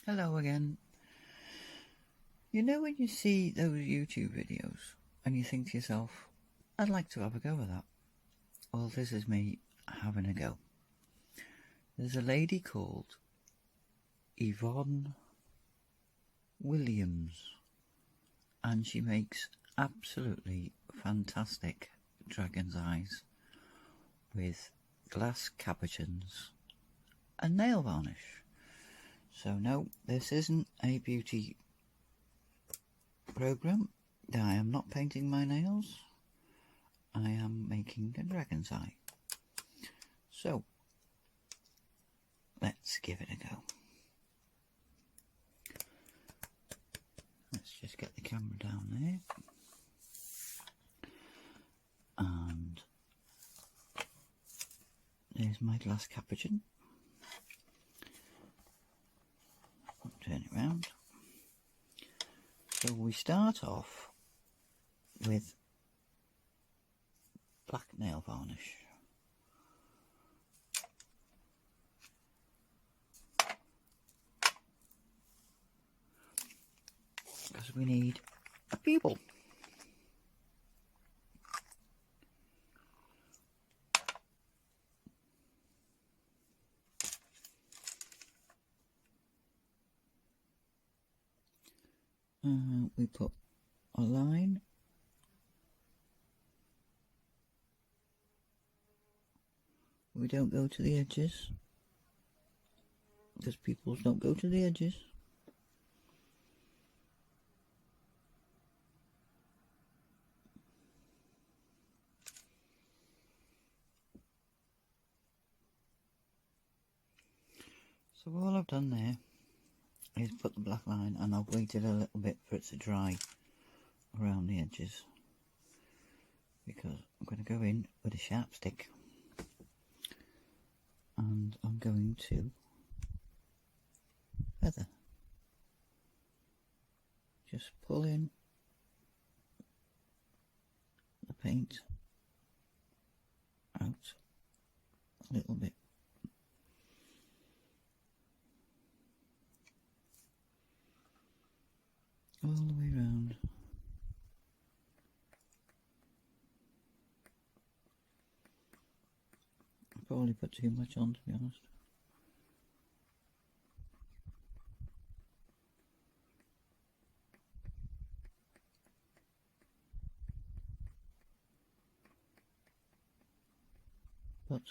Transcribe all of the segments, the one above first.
Hello again. You know when you see those YouTube videos and you think to yourself, I'd like to have a go at that. Well, this is me having a go. There's a lady called Yvonne Williams and she makes absolutely fantastic dragon's eyes with glass cabochons and nail varnish. So no, this isn't a beauty program. I am not painting my nails. I am making a dragon's eye. So let's give it a go. Let's just get the camera down there. And there's my glass capuchin. Turn it round. So we start off with black nail varnish. Because we need a pupil. We put a line. We don't go to the edges, because pupils don't go to the edges. So all I've done there is put the black line, and I've waited a little bit for it to dry around the edges, because I'm going to go in with a sharp stick and I'm going to feather. Just pull in the paint out a little bit. All the way round. I probably put too much on, to be honest. But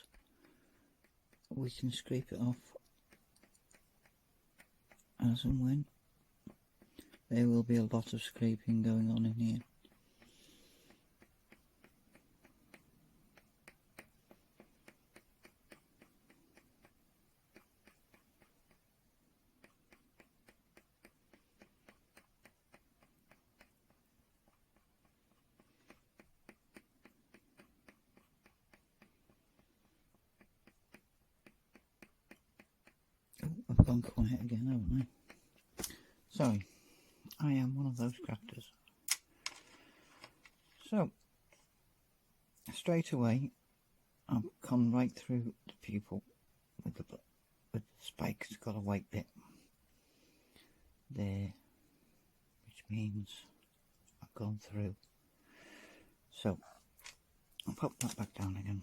we can scrape it off as and when. There will be a lot of scraping going on in here. Oh, I've gone quiet again, haven't I? Sorry. I am one of those crafters. So, straight away, I've come right through the pupil with the spike. It's got a white bit there, which means I've gone through. So, I'll pop that back down again,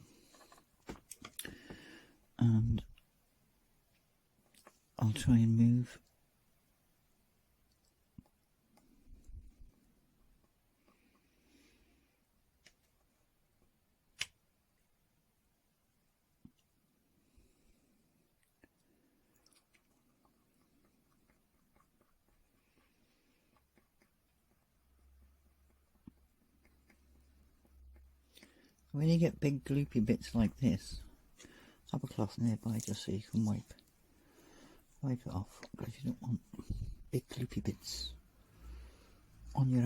and I'll try and move when you get big gloopy bits like this. Have a cloth nearby just so you can wipe it off, because you don't want big gloopy bits on your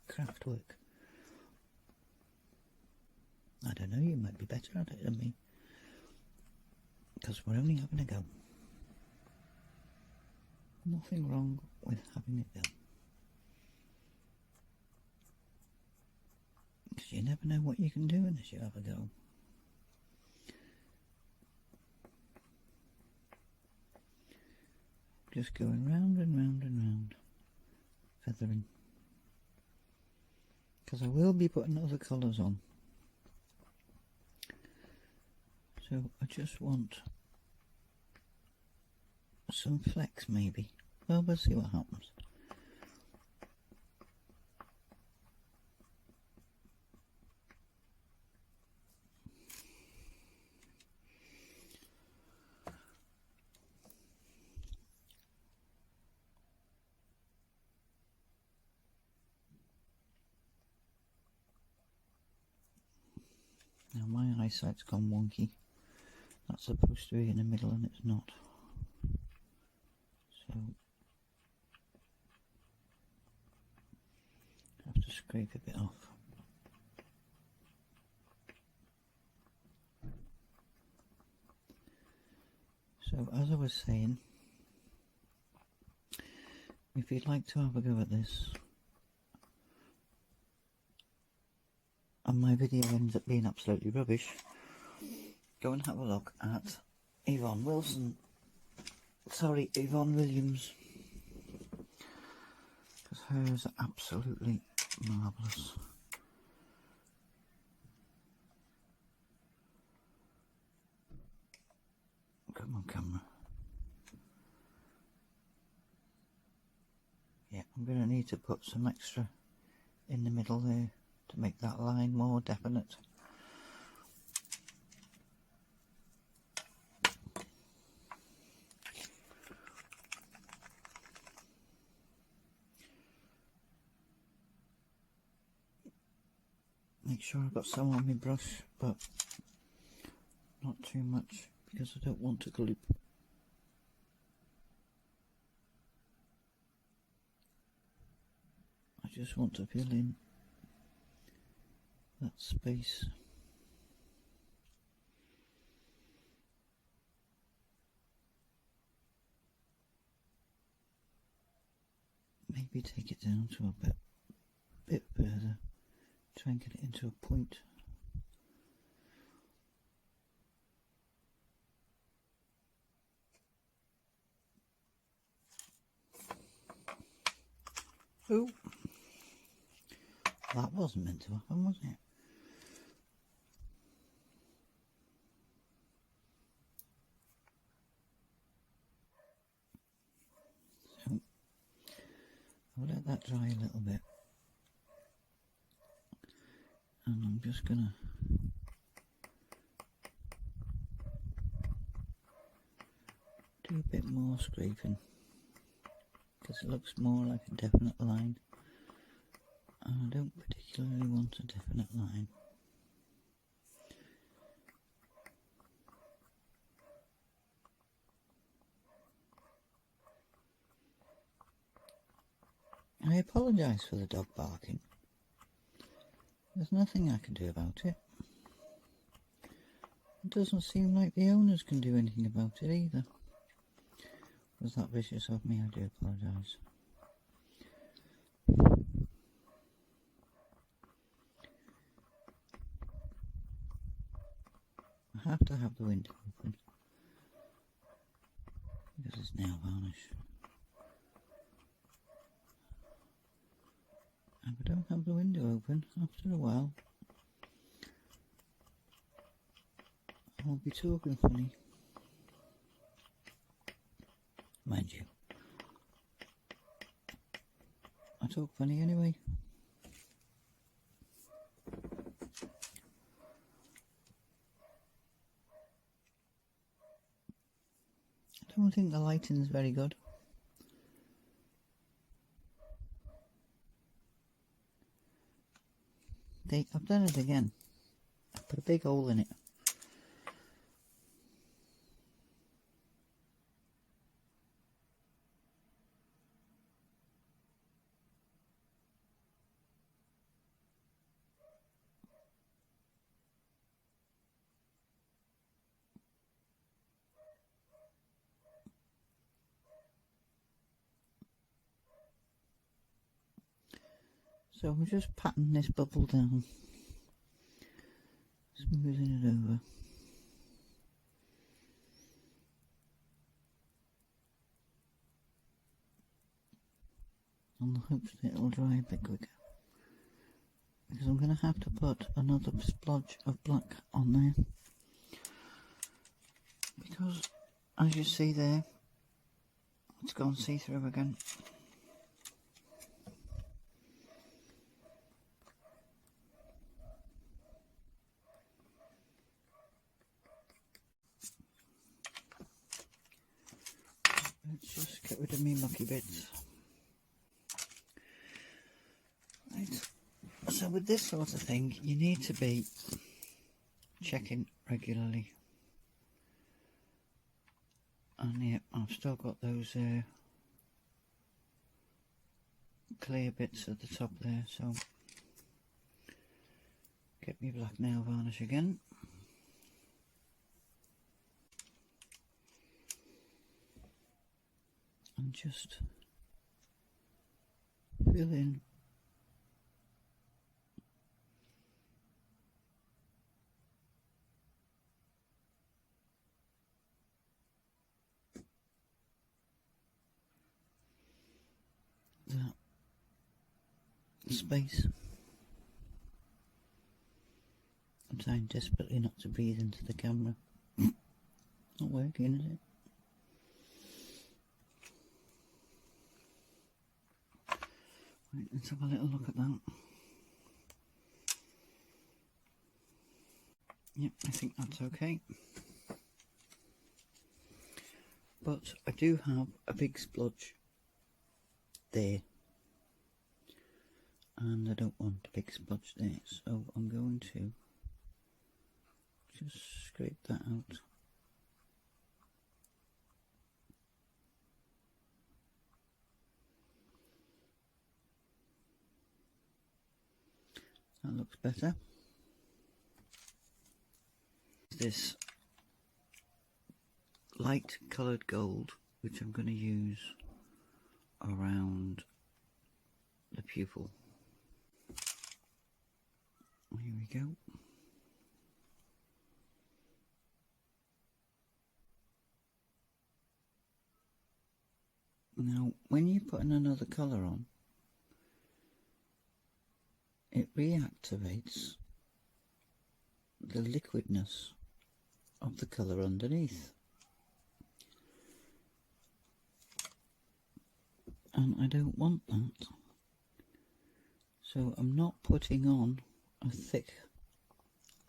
craft work. I don't know, you might be better at it than me, because we're only having a go. Nothing wrong with having a go, because you never know what you can do unless you have a go. Just going round and round and round, feathering. Because I will be putting other colours on. So I just want some flecks maybe. Well, we'll see what happens. Now my eyesight's gone wonky. That's supposed to be in the middle and it's not. So I have to scrape a bit off. So as I was saying, if you'd like to have a go at this, and my video ends up being absolutely rubbish, go and have a look at Yvonne Williams, because hers are absolutely marvellous. Come on, camera. Yeah, I'm going to need to put some extra in the middle there to make that line more definite. Make sure I've got some on my brush, but not too much because I don't want to gloop. I just want to fill in that space. Maybe take it down to a bit further. Try and get it into a point. Oh, that wasn't meant to happen, was it? So I'll let that dry a little bit, and I'm just gonna do a bit more scraping because it looks more like a definite line, and I don't particularly want a definite line. I apologise for the dog barking. There's nothing I can do about it. It doesn't seem like the owners can do anything about it either. Was that vicious of me? I do apologise. I have to have the window open because it's nail varnish. If I don't have the window open, after a while, I'll be talking funny. Mind you, I talk funny anyway. I don't think the lighting's very good. I've done it again. I put a big hole in it. So I'm just patting this bubble down, smoothing it over. on the hopes that it'll dry a bit quicker. Because I'm going to have to put another splodge of black on there. Because, as you see there, it's gone see-through again. Let's just get rid of me mucky bits. Right. So with this sort of thing, you need to be checking regularly. And yeah, I've still got those clear bits at the top there, so get me black nail varnish again. And just fill in that space. I'm trying desperately not to breathe into the camera. Not working, is it? Right, let's have a little look at that. Yep, I think that's okay. But I do have a big splodge there. And I don't want a big splodge there, so I'm going to just scrape that out. That looks better. This light coloured gold, which I'm going to use around the pupil. Here we go. Now, when you're putting another colour on, it reactivates the liquidness of the colour underneath. And I don't want that. So I'm not putting on a thick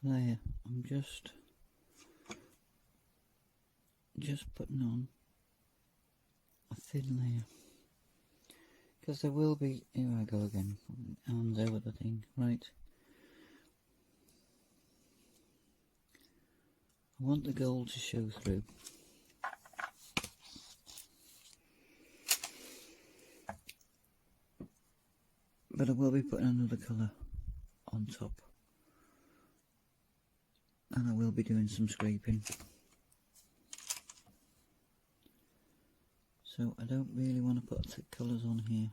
layer. I'm just putting on a thin layer. Because there will be, here I go again, and over the thing, right. I want the gold to show through. But I will be putting another colour on top. And I will be doing some scraping. So I don't really want to put thick colours on here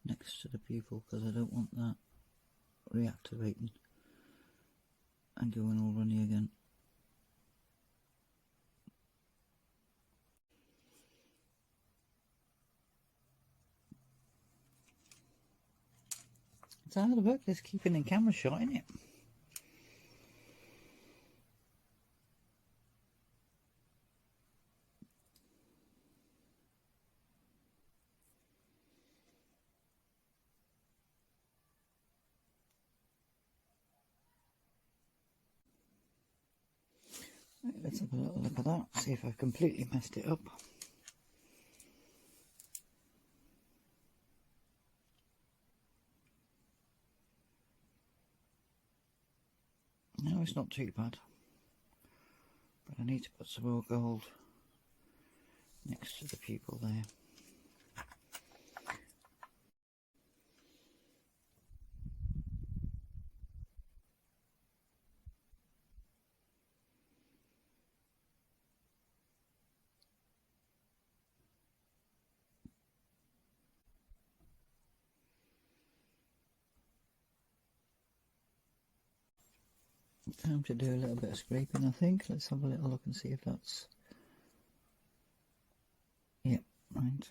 next to the pupil because I don't want that reactivating and going all runny again. It's hard work this keeping the camera shot, isn't it? Right, let's have a little look at that, see if I've completely messed it up. No, it's not too bad. But I need to put some more gold next to the pupil there. Time to do a little bit of scraping, I think. Let's have a little look and see if that's... Yep, right.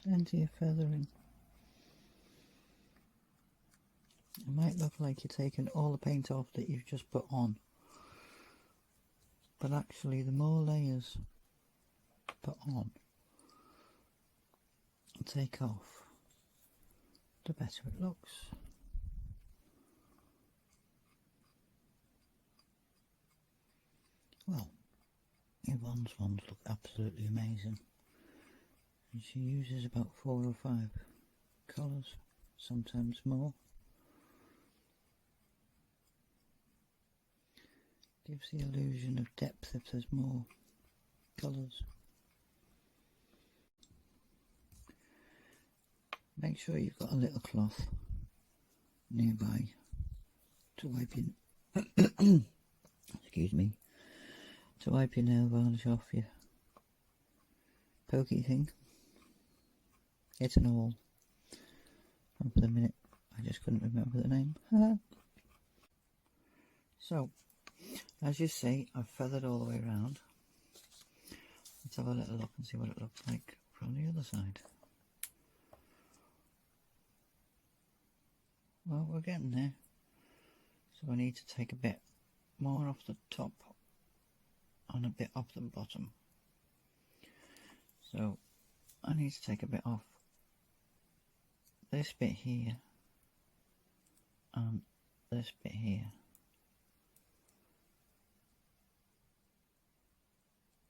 plenty of feathering. It might look like you're taking all the paint off that you've just put on, but actually the more layers put on and take off, the better it looks. Well, Yvonne's ones look absolutely amazing, and she uses about 4 or 5 colours, sometimes more. Gives the illusion of depth if there's more colours. Make sure you've got a little cloth nearby to wipe your excuse me, to wipe your nail varnish off your pokey thing. It's an awl. And for the minute I just couldn't remember the name. So, as you see, I've feathered all the way around. Let's have a little look and see what it looks like from the other side. Well, we're getting there. So I need to take a bit more off the top and a bit off the bottom. So I need to take a bit off this bit here and this bit here.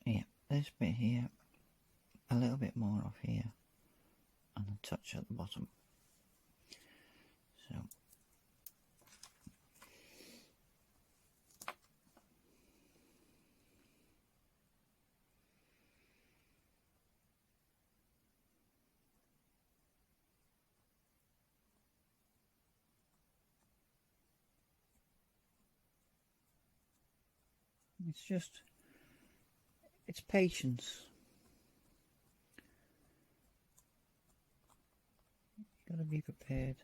Yeah, this bit here, a little bit more off here, and a touch at the bottom. So it's patience. You've got to be prepared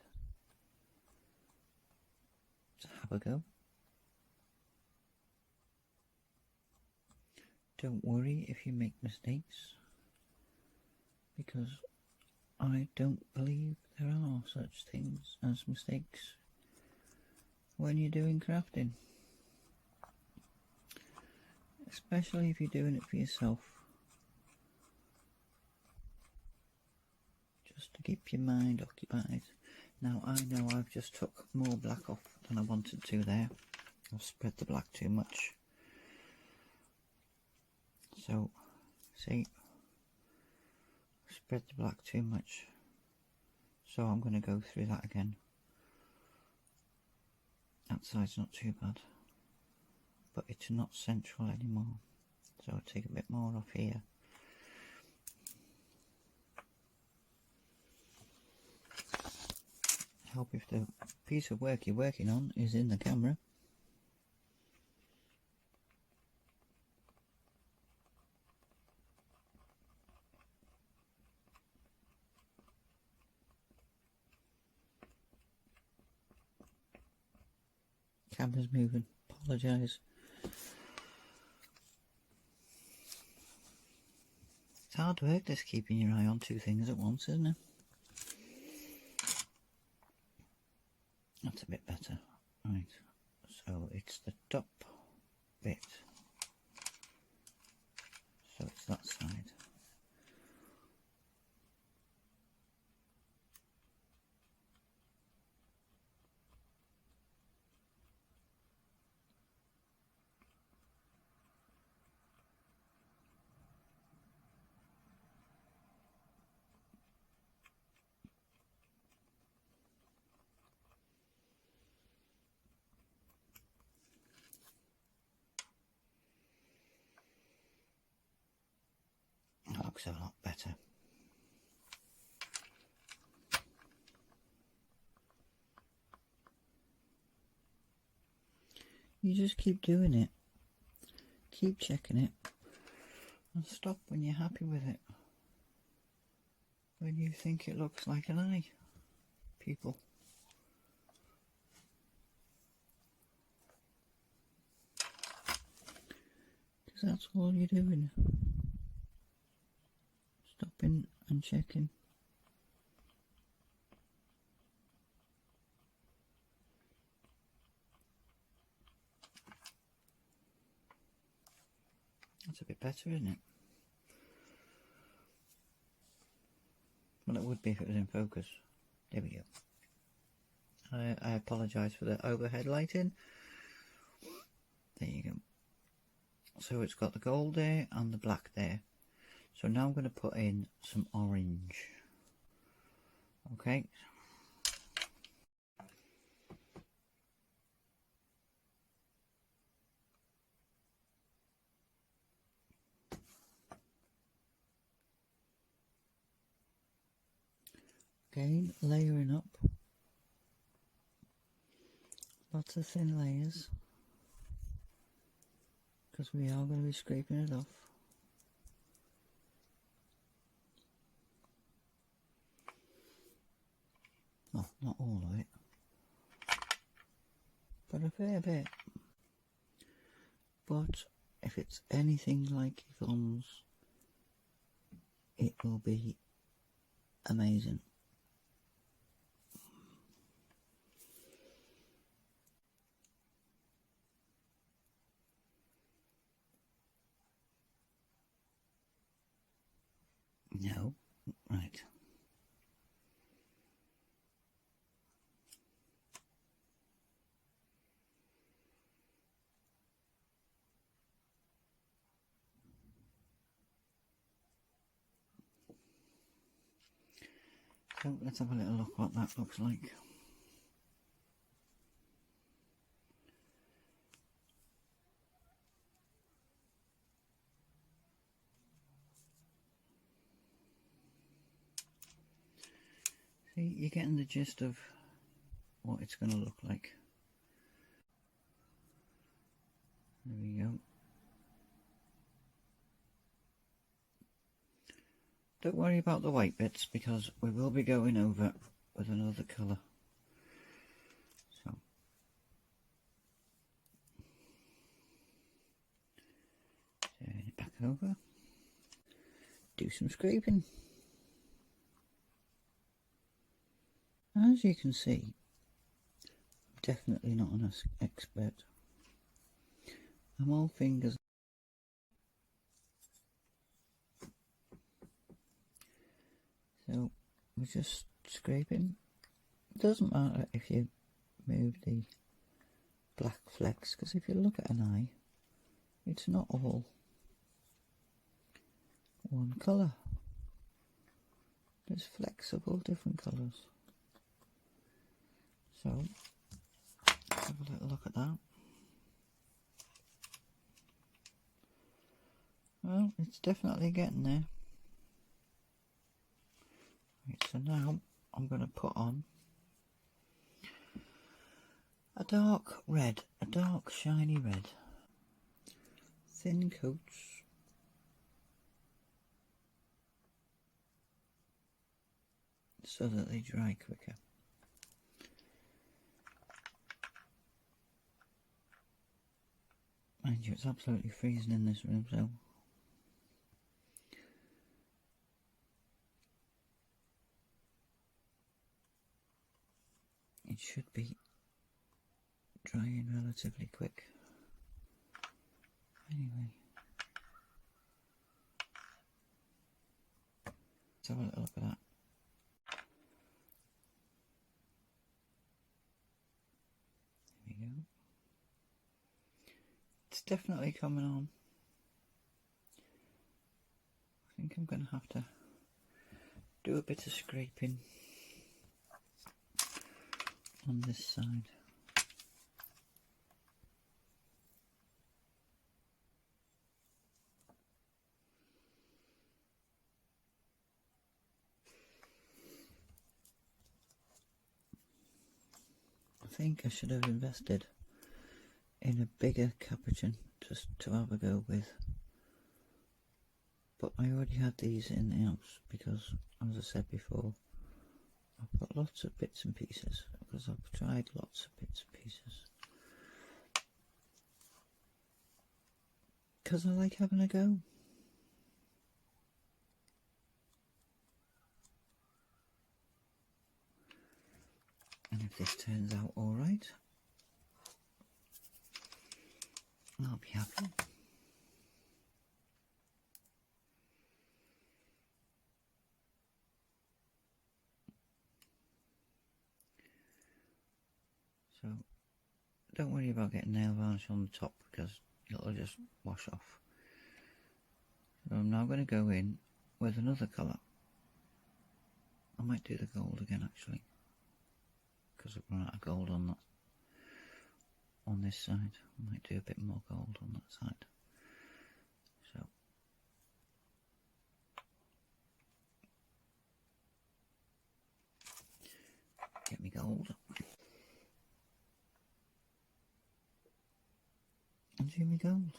to have a go. Don't worry if you make mistakes, because I don't believe there are such things as mistakes when you're doing crafting. Especially if you're doing it for yourself. Just to keep your mind occupied. Now I know I've just took more black off than I wanted to there. I've spread the black too much. So, see, I've spread the black too much. So I'm going to go through that again. That side's not too bad. But it's not central anymore, so I'll take a bit more off here. Help if the piece of work you're working on is in the camera. Camera's moving, apologise. It's hard work just keeping your eye on 2 things at once, isn't it? That's a bit better. Right, so it's the top bit. So it's that side. That looks a lot better. You just keep doing it. Keep checking it. And stop when you're happy with it. When you think it looks like an eye. People. Because that's all you're doing. Stopping and checking That's a bit better, isn't it? Well, it would be if it was in focus. There we go. I apologise for the overhead lighting. There you go. So it's got the gold there and the black there. So now I'm going to put in some orange. Okay. Again, layering up. Lots of thin layers, because we are going to be scraping it off. Well, not all of it, but a fair bit. But if it's anything like Yvonne's, it will be amazing. No, right. So let's have a little look what that looks like. See, you're getting the gist of what it's going to look like. There we go. Don't worry about the white bits, because we will be going over with another colour. So turn it back over. Do some scraping. As you can see, I'm definitely not an expert. I'm all fingers. So we're just scraping. It doesn't matter if you move the black flecks, because if you look at an eye, it's not all one colour. There's flecks of all different colours. So let's have a little look at that. Well, it's definitely getting there. Right, so now I'm going to put on a dark red, a dark shiny red. Thin coats. So that they dry quicker. Mind you, it's absolutely freezing in this room, so it should be drying relatively quick. Anyway, let's have a little look at that. There we go. It's definitely coming on. I think I'm going to have to do a bit of scraping on this side. I think I should have invested in a bigger cabochon just to have a go with, but I already had these in the house because, as I said before, I've got lots of bits and pieces, because I've tried lots of bits and pieces, because I like having a go. And if this turns out alright, I'll be happy. about getting nail varnish on the top because it'll just wash off. So I'm now going to go in with another colour. I might do the gold again actually, because I've run out of gold on that. On this side, I might do a bit more gold on that side. So get me gold and do me gold.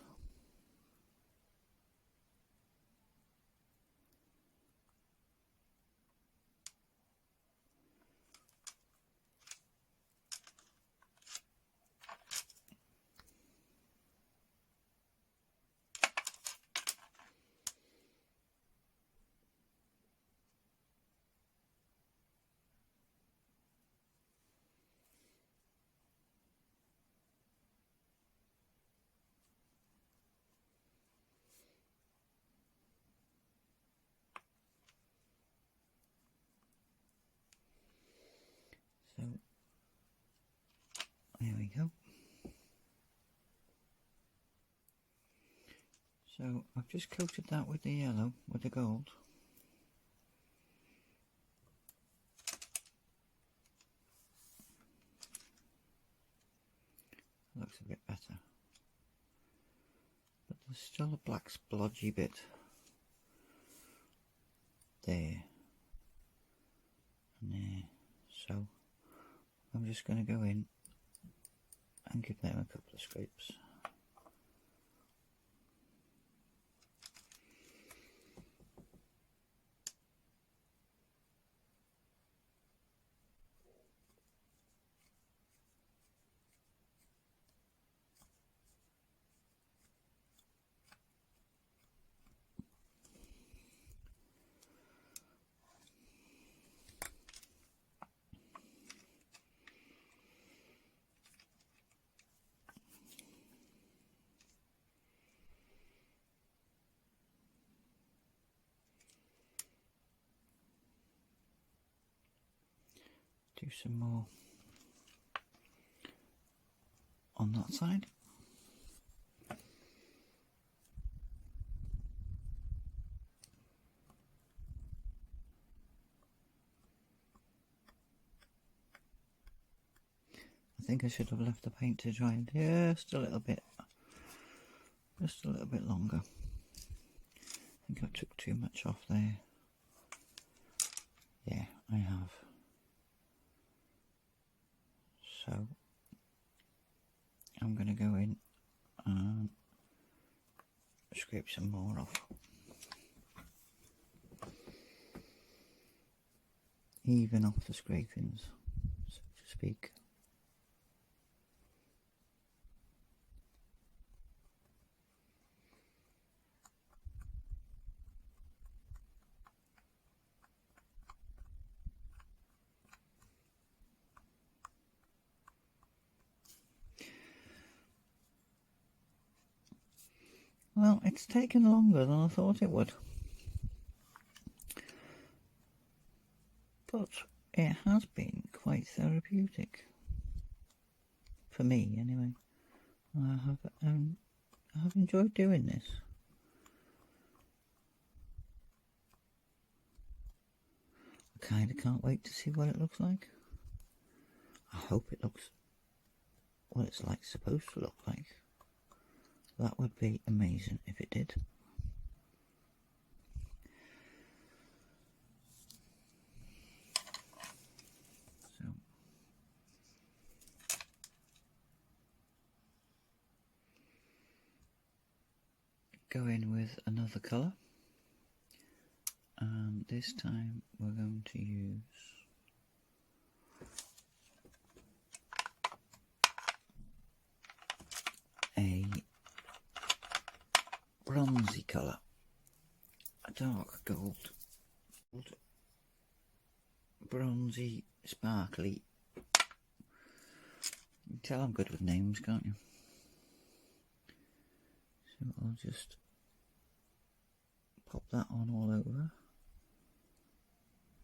So there we go. So I've just coated that with the yellow, with the gold. Looks a bit better. But there's still a black splodgy bit there and there. So I'm just going to go in and give them a couple of scrapes. Do some more on that side. I think I should have left the paint to dry just a little bit longer. I think I took too much off there. Yeah, I have. So I'm going to go in and scrape some more off. Even off the scrapings, so to speak. Well, it's taken longer than I thought it would. But it has been quite therapeutic. For me, anyway. I have enjoyed doing this. I kind of can't wait to see what it looks like. I hope it looks what it's like supposed to look like. That would be amazing if it did. So go in with another colour, and this time we're going to use a bronzy colour, a dark gold, bronzy, sparkly. You can tell I'm good with names, can't you? So I'll just pop that on all over.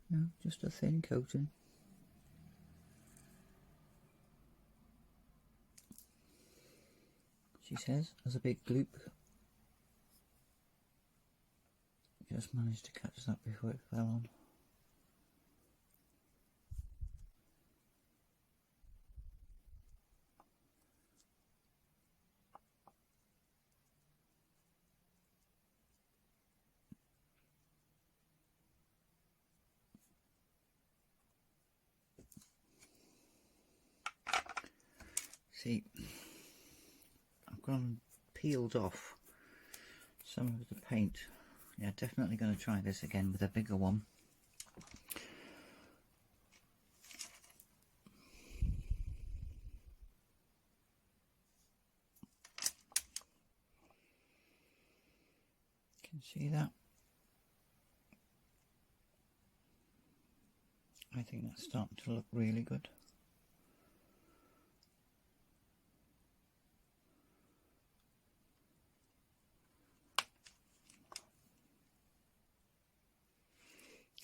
No, just a thin coating. she says, as a big gloop. Just managed to catch that before it fell on. See, I've gone and peeled off some of the paint. Yeah, definitely going to try this again with a bigger one. Can you see that? I think that's starting to look really good.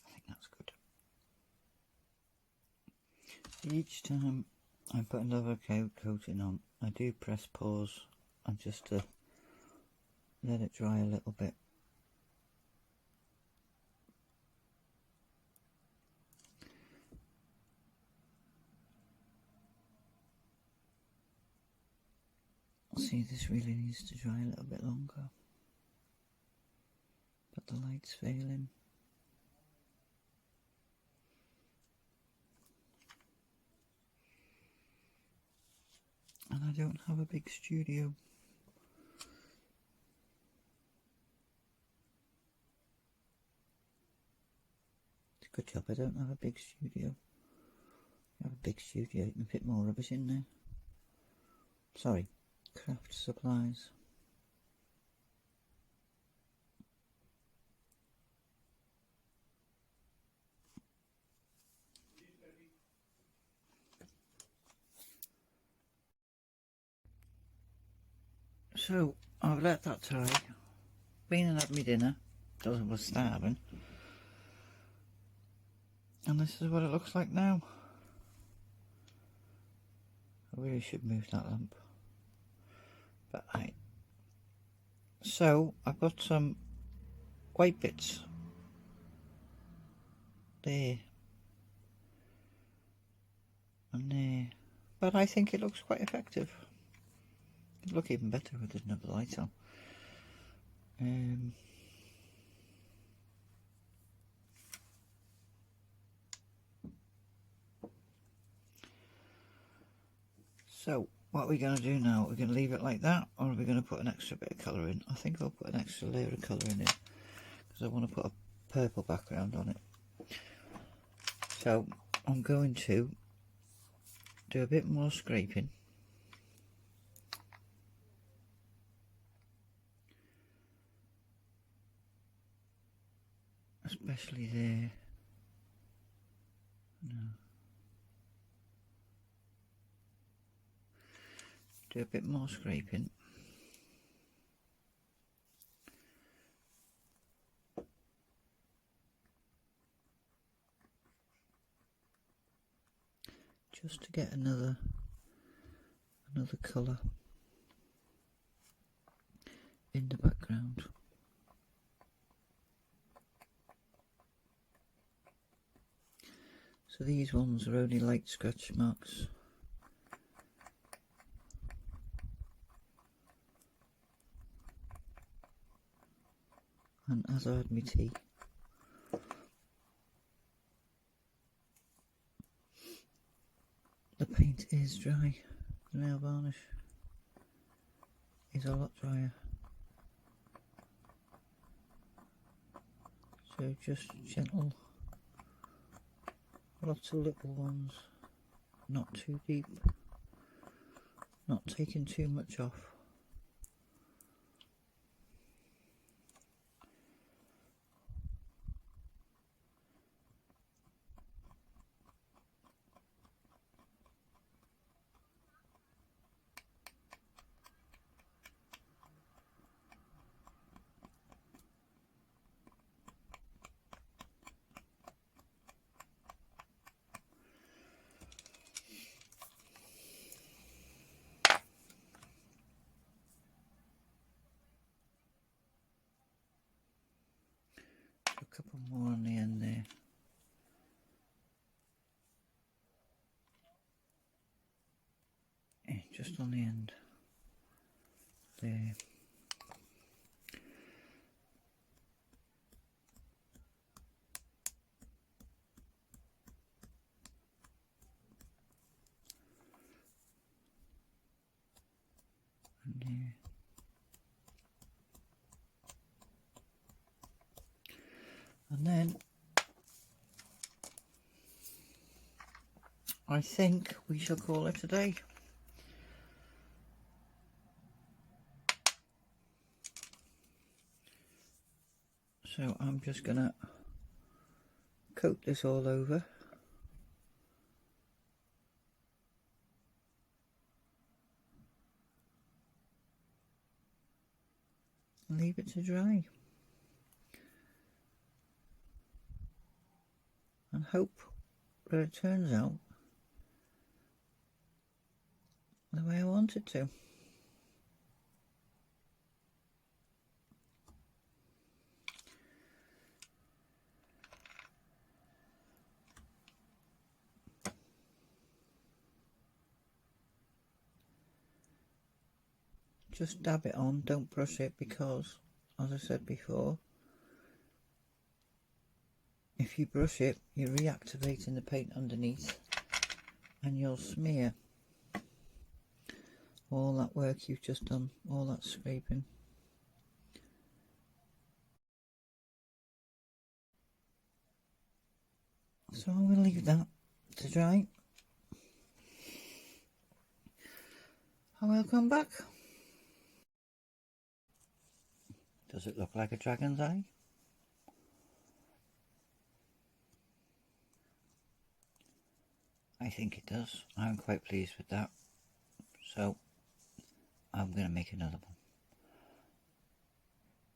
I think that's good. Each time I put another coating on, I do press pause and just to let it dry a little bit. See, this really needs to dry a little bit longer, but the light's failing. And I don't have a big studio. It's a good job I don't have a big studio. If you have a big studio, you can fit more rubbish in there. Sorry, craft supplies. So, I've let that dry. Been and had my dinner, because I was starving. And this is what it looks like now. I really should move that lamp. But so, I've got some white bits there and there. But I think it looks quite effective. It'd look even better if I didn't have the light on. So what are we going to do now? We're going to leave it like that, or are we going to put an extra bit of colour in? I think I'll put an extra layer of colour in it, because I want to put a purple background on it. So I'm going to do a bit more scraping. Especially there. No. Do a bit more scraping. Just to get another colour in the background. So these ones are only light scratch marks. And as I had my tea, the paint is dry. The nail varnish is a lot drier. So just gentle, lots of little ones, not too deep, not taking too much off. a couple more on the end there. Yeah, just on the end there. And there. And then I think we shall call it a day. So I'm just gonna coat this all over. And leave it to dry. And hope that it turns out the way I want it to. Just dab it on, don't brush it, because, as I said before, if you brush it, you're reactivating the paint underneath and you'll smear all that work you've just done, all that scraping. So I will leave that to dry. I will come back. Does it look like a dragon's eye? I think it does. I'm quite pleased with that. So I'm going to make another one.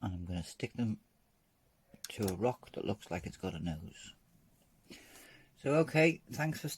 And I'm going to stick them to a rock that looks like it's got a nose. So okay, thanks for